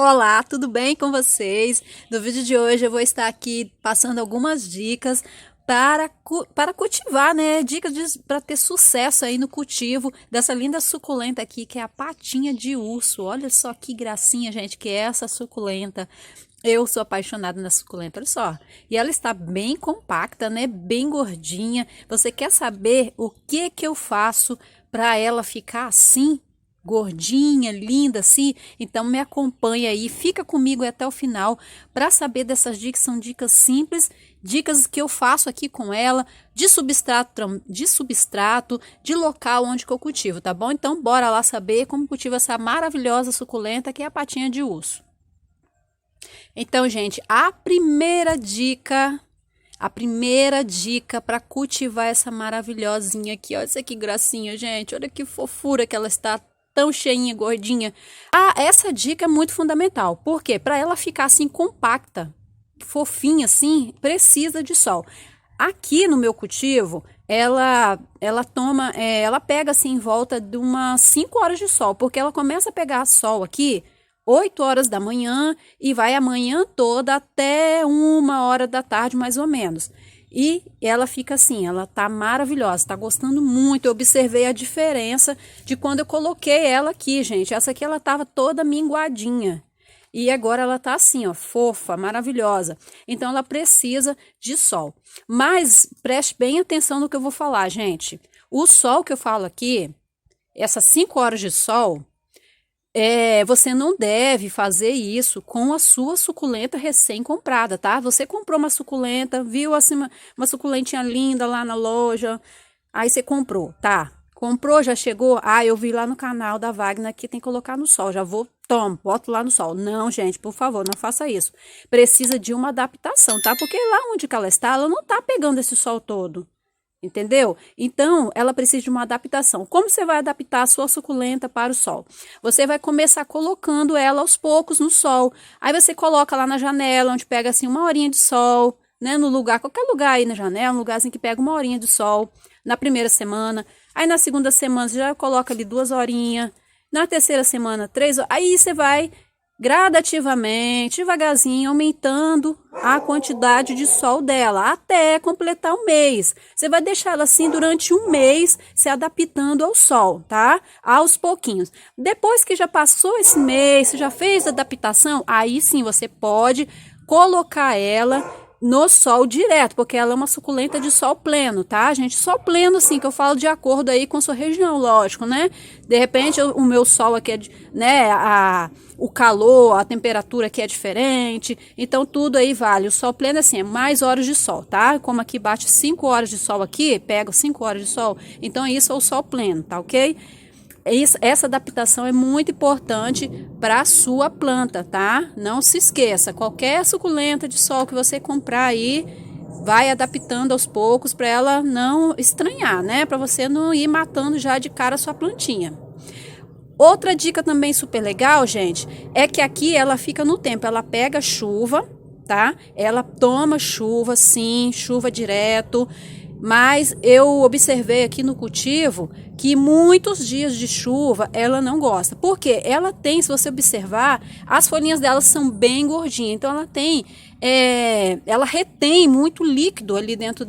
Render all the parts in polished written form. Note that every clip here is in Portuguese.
Olá, tudo bem com vocês? No vídeo de hoje eu vou estar aqui passando algumas dicas para cultivar, né? Dicas para ter sucesso aí no cultivo dessa linda suculenta aqui, que é a patinha de urso. Olha só que gracinha, gente, que é essa suculenta. Eu sou apaixonada na suculenta, olha só. E ela está bem compacta, né? Bem gordinha. Você quer saber o que eu faço para ela ficar assim? Gordinha, linda assim, então me acompanha aí, fica comigo até o final para saber dessas dicas. São dicas simples, dicas que eu faço aqui com ela, de local onde que eu cultivo, tá bom? Então bora lá saber como cultiva essa maravilhosa suculenta que é a patinha de urso. Então, gente, a primeira dica para cultivar essa maravilhosinha aqui, olha essa que gracinha, gente, olha que fofura que ela está, tão cheinha, gordinha. Essa dica é muito fundamental. Por quê? Para ela ficar assim compacta, fofinha assim, precisa de sol. Aqui no meu cultivo, ela pega assim em volta de umas 5 horas de sol, porque ela começa a pegar sol aqui 8 horas da manhã e vai a manhã toda até 1 hora da tarde, mais ou menos. E ela fica assim, ela tá maravilhosa, tá gostando muito. Eu observei a diferença de quando eu coloquei ela aqui, gente. Essa aqui ela tava toda minguadinha. E agora ela tá assim, ó, fofa, maravilhosa. Então ela precisa de sol. Mas preste bem atenção no que eu vou falar, gente. O sol que eu falo aqui, essas 5 horas de sol, você não deve fazer isso com a sua suculenta recém-comprada, tá? Você comprou uma suculenta, viu assim uma suculentinha linda lá na loja, aí você comprou, tá? Comprou, já chegou? Eu vi lá no canal da Wagner que tem que colocar no sol, já vou, toma, boto lá no sol. Não, gente, por favor, não faça isso. Precisa de uma adaptação, tá? Porque lá onde que ela está, ela não tá pegando esse sol todo. Entendeu? Então, ela precisa de uma adaptação. Como você vai adaptar a sua suculenta para o sol? Você vai começar colocando ela aos poucos no sol. Aí você coloca lá na janela, onde pega assim 1 horinha de sol, né? No lugar, qualquer lugar aí na janela, um lugarzinho que pega 1 horinha de sol na primeira semana. Aí na segunda semana você já coloca ali 2 horinhas. Na terceira semana, 3 horas. Aí você vai gradativamente, devagarzinho, aumentando a quantidade de sol dela até completar o mês. Você vai deixar ela assim durante um mês, se adaptando ao sol, tá? Aos pouquinhos. Depois que já passou esse mês, você já fez a adaptação, aí sim você pode colocar ela no sol direto, porque ela é uma suculenta de sol pleno, tá, gente? Sol pleno, assim, que eu falo de acordo aí com a sua região, lógico, né? De repente, o meu sol aqui é, né, o calor, a temperatura aqui é diferente, então tudo aí vale. O sol pleno, assim, é mais horas de sol, tá? Como aqui bate 5 horas de sol aqui, pega 5 horas de sol, então isso é o sol pleno, tá ok? Essa adaptação é muito importante para a sua planta, tá? Não se esqueça, qualquer suculenta de sol que você comprar aí, vai adaptando aos poucos para ela não estranhar, né? Para você não ir matando já de cara a sua plantinha. Outra dica também super legal, gente, é que aqui ela fica no tempo, ela pega chuva, tá? Ela toma chuva, sim, chuva direto. Mas eu observei aqui no cultivo que muitos dias de chuva ela não gosta. Por quê? Ela tem, se você observar, as folhinhas dela são bem gordinhas. Então ela retém muito líquido ali dentro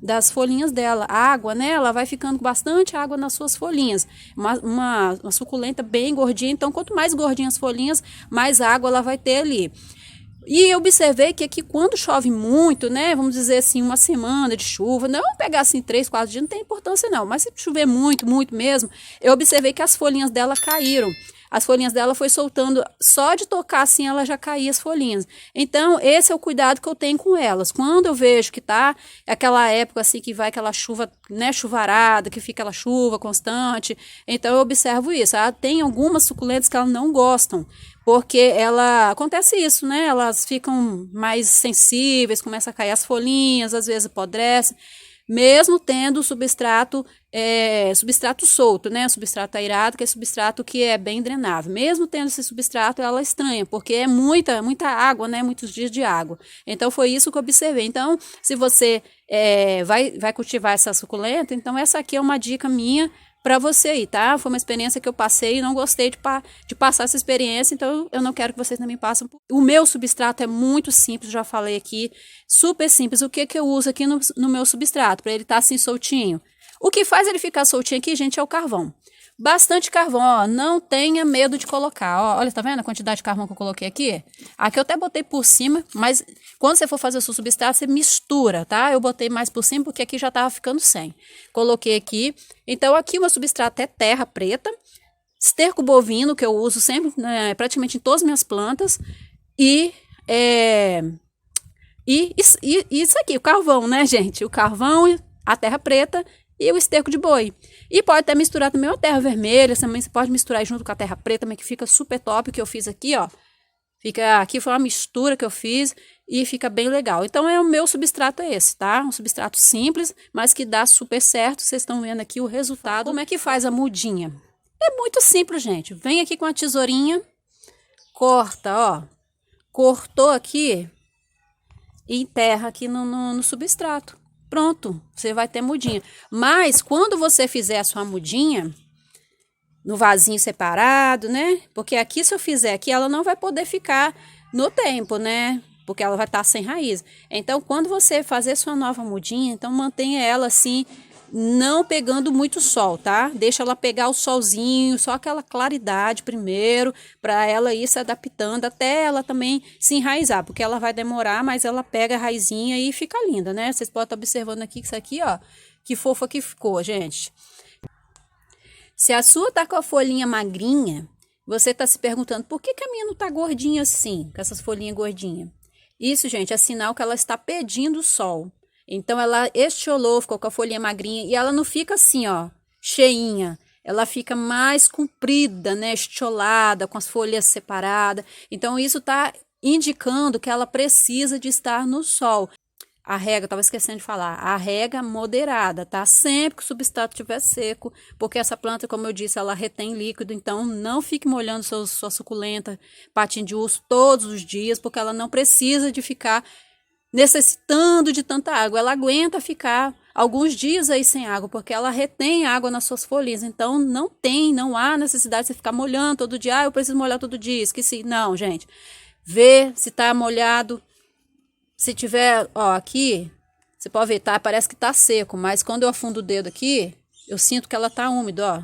das folhinhas dela. A água, né? Ela vai ficando com bastante água nas suas folhinhas. Uma suculenta bem gordinha. Então, quanto mais gordinhas as folhinhas, mais água ela vai ter ali. E eu observei que aqui quando chove muito, né, vamos dizer assim, uma semana de chuva, não pegar assim 3, 4 dias, não tem importância não, mas se chover muito, muito mesmo, eu observei que as folhinhas dela caíram. As folhinhas dela foi soltando, só de tocar assim ela já caía as folhinhas. Então esse é o cuidado que eu tenho com elas. Quando eu vejo que tá aquela época assim que vai aquela chuva, né, chuvarada, que fica aquela chuva constante, então eu observo isso. Tem algumas suculentas que elas não gostam, porque acontece isso, né? Elas ficam mais sensíveis, começa a cair as folhinhas, às vezes apodrece, mesmo tendo substrato solto, né? Substrato airado, que é substrato que é bem drenável. Mesmo tendo esse substrato, ela estranha, porque é muita água, né? Muitos dias de água. Então foi isso que eu observei. Então, se você vai cultivar essa suculenta, então essa aqui é uma dica minha para você aí, tá? Foi uma experiência que eu passei e não gostei de passar essa experiência, então eu não quero que vocês também passem. O meu substrato é muito simples, já falei aqui, super simples. O que eu uso aqui no meu substrato, para ele estar assim soltinho? O que faz ele ficar soltinho aqui, gente, é o carvão. Bastante carvão, ó, não tenha medo de colocar, ó, olha, tá vendo a quantidade de carvão que eu coloquei aqui? Aqui eu até botei por cima, mas quando você for fazer o seu substrato, você mistura, tá? Eu botei mais por cima porque aqui já tava ficando sem. Coloquei aqui, então aqui o meu substrato é terra preta, esterco bovino, que eu uso sempre, né, praticamente em todas as minhas plantas, e isso aqui, o carvão, né, gente? O carvão, a terra preta e o esterco de boi. E pode até misturar também a terra vermelha, também você pode misturar junto com a terra preta, mas que fica super top, o que eu fiz aqui, ó. Aqui foi uma mistura que eu fiz e fica bem legal. Então, o meu substrato é esse, tá? Um substrato simples, mas que dá super certo. Vocês estão vendo aqui o resultado. Como é que faz a mudinha? É muito simples, gente. Vem aqui com a tesourinha, corta, ó. Cortou aqui e enterra aqui no substrato. Pronto, você vai ter mudinha. Mas quando você fizer a sua mudinha no vasinho separado, né? Porque aqui, se eu fizer aqui, ela não vai poder ficar no tempo, né? Porque ela vai estar sem raiz. Então, quando você fazer sua nova mudinha, então mantenha ela assim, não pegando muito sol, tá? Deixa ela pegar o solzinho, só aquela claridade primeiro, para ela ir se adaptando até ela também se enraizar, porque ela vai demorar, mas ela pega a raizinha e fica linda, né? Vocês podem estar observando aqui que isso aqui, ó, que fofa que ficou, gente. Se a sua tá com a folhinha magrinha, você tá se perguntando por que a minha não tá gordinha assim, com essas folhinhas gordinhas? Isso, gente, é sinal que ela está pedindo sol. Então, ela estiolou, ficou com a folhinha magrinha e ela não fica assim, ó, cheinha. Ela fica mais comprida, né, estiolada, com as folhas separadas. Então, isso tá indicando que ela precisa de estar no sol. A rega, estava esquecendo de falar, a rega moderada, tá? Sempre que o substrato estiver seco, porque essa planta, como eu disse, ela retém líquido, então não fique molhando sua suculenta, patinho de urso todos os dias, porque ela não precisa de ficar necessitando de tanta água. Ela aguenta ficar alguns dias aí sem água, porque ela retém água nas suas folhinhas, então não há necessidade de você ficar molhando todo dia. Ah, eu preciso molhar todo dia, esqueci. Não, gente, vê se tá molhado. Se tiver, ó, aqui, você pode ver, tá? Parece que tá seco, mas quando eu afundo o dedo aqui, eu sinto que ela tá úmida, ó.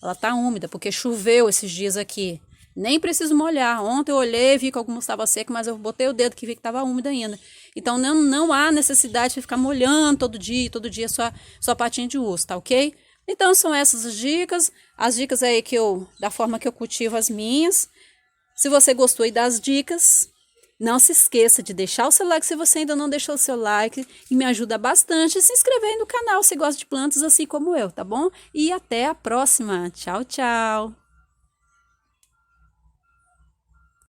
Ela tá úmida, porque choveu esses dias aqui. Nem preciso molhar. Ontem eu olhei, vi que algumas estavam secas, mas eu botei o dedo que vi que tava úmida ainda. Então, não há necessidade de ficar molhando todo dia sua patinha de urso, tá ok? Então, são essas as dicas aí da forma que eu cultivo as minhas. Se você gostou aí das dicas, não se esqueça de deixar o seu like se você ainda não deixou o seu like, e me ajuda bastante. Se inscrever aí no canal se gosta de plantas assim como eu, tá bom? E até a próxima. Tchau, tchau!